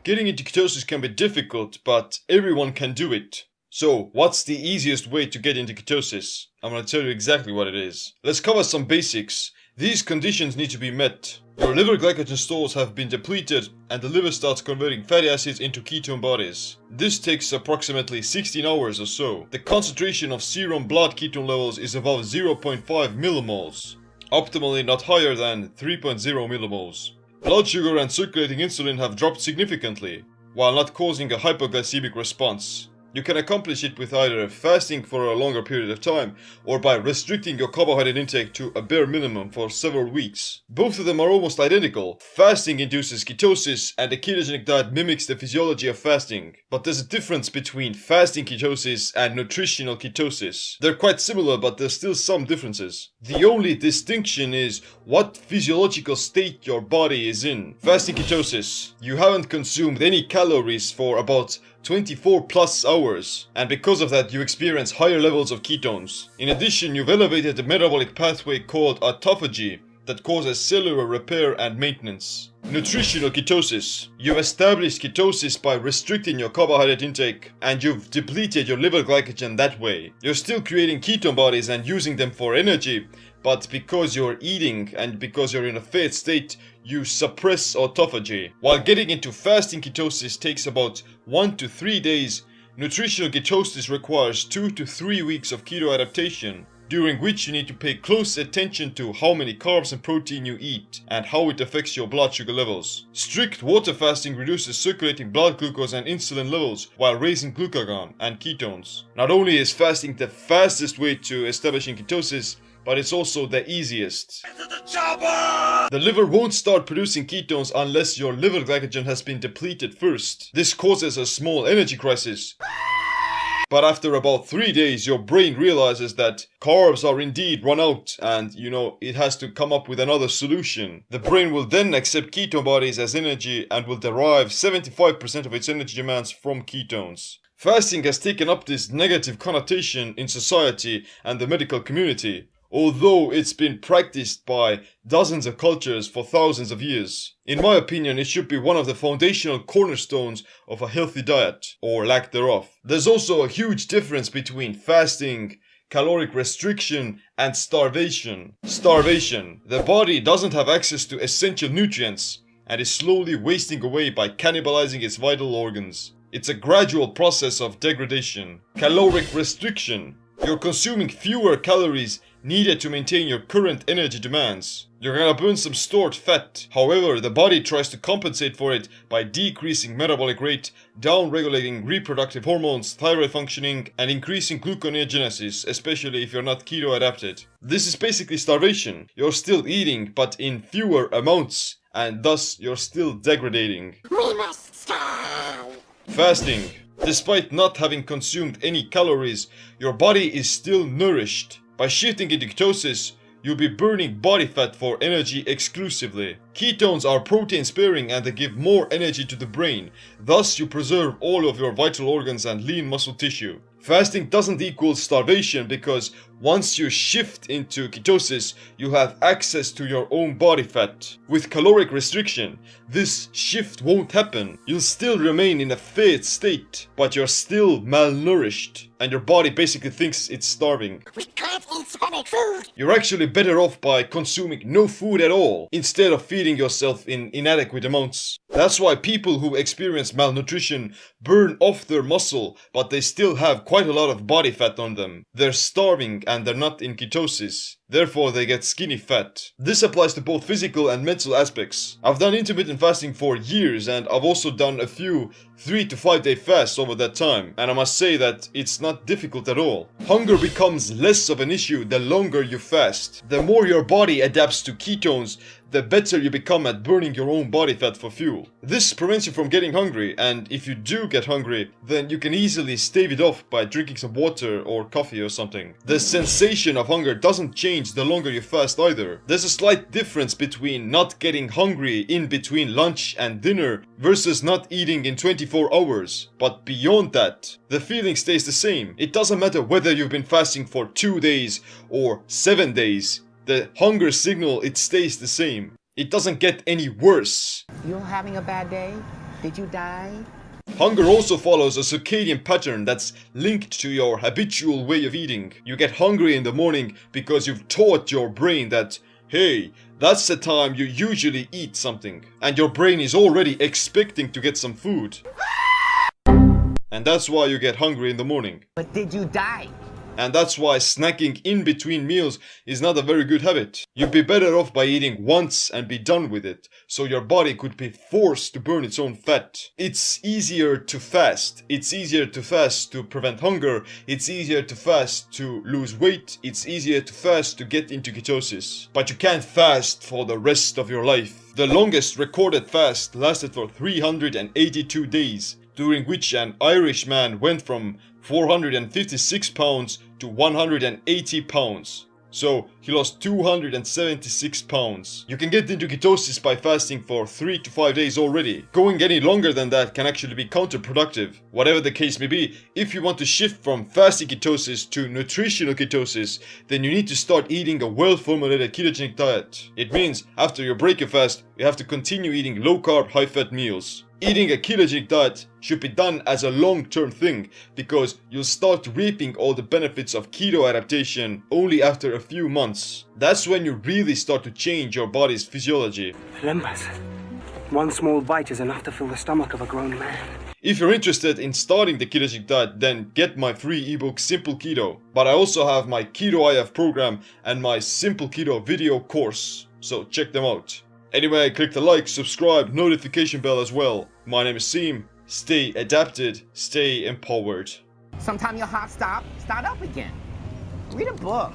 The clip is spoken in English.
Getting into ketosis can be difficult, but everyone can do it. So, what's the easiest way to get into ketosis? I'm gonna tell you exactly what it is. Let's cover some basics. These conditions need to be met. Your liver glycogen stores have been depleted and the liver starts converting fatty acids into ketone bodies. This takes approximately 16 hours or so. The concentration of serum blood ketone levels is above 0.5 millimoles. Optimally not higher than 3.0 millimoles. Blood sugar and circulating insulin have dropped significantly, while not causing a hypoglycemic response. You can accomplish it with either fasting for a longer period of time or by restricting your carbohydrate intake to a bare minimum for several weeks. Both of them are almost identical. Fasting induces ketosis and a ketogenic diet mimics the physiology of fasting. But there's a difference between fasting ketosis and nutritional ketosis. They're quite similar, but there's still some differences. The only distinction is what physiological state your body is in. Fasting ketosis. You haven't consumed any calories for about 24 plus hours, and because of that you experience higher levels of ketones. In addition, you've elevated the metabolic pathway called autophagy that causes cellular repair and maintenance. Nutritional ketosis. You've established ketosis by restricting your carbohydrate intake, and you've depleted your liver glycogen that way. You're still creating ketone bodies and using them for energy, but because you're eating and because you're in a fat state, you suppress autophagy. While getting into fasting ketosis takes about 1 to 3 days, nutritional ketosis requires 2 to 3 weeks of keto adaptation, during which you need to pay close attention to how many carbs and protein you eat and how it affects your blood sugar levels. Strict water fasting reduces circulating blood glucose and insulin levels while raising glucagon and ketones. Not only is fasting the fastest way to establishing ketosis, but it's also the easiest. The liver won't start producing ketones unless your liver glycogen has been depleted first. This causes a small energy crisis. But after about 3 days, your brain realizes that carbs are indeed run out and, it has to come up with another solution. The brain will then accept ketone bodies as energy and will derive 75% of its energy demands from ketones. Fasting has taken up this negative connotation in society and the medical community, although it's been practiced by dozens of cultures for thousands of years. In my opinion, it should be one of the foundational cornerstones of a healthy diet, or lack thereof. There's also a huge difference between fasting, caloric restriction, and starvation. Starvation. The body doesn't have access to essential nutrients and is slowly wasting away by cannibalizing its vital organs. It's a gradual process of degradation. Caloric restriction. You're consuming fewer calories needed to maintain your current energy demands. You're gonna burn some stored fat. However, the body tries to compensate for it by decreasing metabolic rate, down-regulating reproductive hormones, thyroid functioning, and increasing gluconeogenesis, especially if you're not keto adapted. This is basically starvation. You're still eating, but in fewer amounts, and thus you're still degrading. We must starve. Fasting. Despite not having consumed any calories, your body is still nourished. By shifting into ketosis, you'll be burning body fat for energy exclusively. Ketones are protein sparing and they give more energy to the brain. Thus, you preserve all of your vital organs and lean muscle tissue. Fasting doesn't equal starvation because once you shift into ketosis, you have access to your own body fat. With caloric restriction, this shift won't happen. You'll still remain in a fat state, but you're still malnourished, and your body basically thinks it's starving. We can't eat so much food. You're actually better off by consuming no food at all, instead of feeding yourself in inadequate amounts. That's why people who experience malnutrition burn off their muscle, but they still have quite a lot of body fat on them. They're starving and they're not in ketosis. Therefore, they get skinny fat. This applies to both physical and mental aspects. I've done intermittent fasting for years and I've also done a few 3 to 5 day fasts over that time. And I must say that it's not difficult at all. Hunger becomes less of an issue the longer you fast. The more your body adapts to ketones, the better you become at burning your own body fat for fuel. This prevents you from getting hungry, and if you do get hungry, then you can easily stave it off by drinking some water or coffee or something. The sensation of hunger doesn't change the longer you fast either. There's a slight difference between not getting hungry in between lunch and dinner versus not eating in 24 hours. But beyond that, the feeling stays the same. It doesn't matter whether you've been fasting for 2 days or 7 days. The hunger signal, it stays the same. It doesn't get any worse. You're having a bad day? Did you die? Hunger also follows a circadian pattern that's linked to your habitual way of eating. You get hungry in the morning because you've taught your brain that, hey, that's the time you usually eat something. And your brain is already expecting to get some food. And that's why you get hungry in the morning. But did you die? And that's why snacking in between meals is not a very good habit. You'd be better off by eating once and be done with it, so your body could be forced to burn its own fat. It's easier to fast. It's easier to fast to prevent hunger. It's easier to fast to lose weight. It's easier to fast to get into ketosis. But you can't fast for the rest of your life. The longest recorded fast lasted for 382 days, during which an Irish man went from 456 pounds to 180 pounds. So he lost 276 pounds. You can get into ketosis by fasting for 3 to 5 days already. Going any longer than that can actually be counterproductive. Whatever the case may be, if you want to shift from fasting ketosis to nutritional ketosis, then you need to start eating a well-formulated ketogenic diet. It means after you break a fast, you have to continue eating low-carb, high-fat meals. Eating a ketogenic diet should be done as a long-term thing, because you'll start reaping all the benefits of keto adaptation only after a few months. That's when you really start to change your body's physiology. Limbus. One small bite is enough to fill the stomach of a grown man. If you're interested in starting the ketogenic diet, then get my free ebook Simple Keto. But I also have my Keto IF program and my Simple Keto video course, so check them out. Anyway, click the like, subscribe, notification bell as well. My name is Seem. Stay adapted, stay empowered. Sometime your heart start up again. Read a book.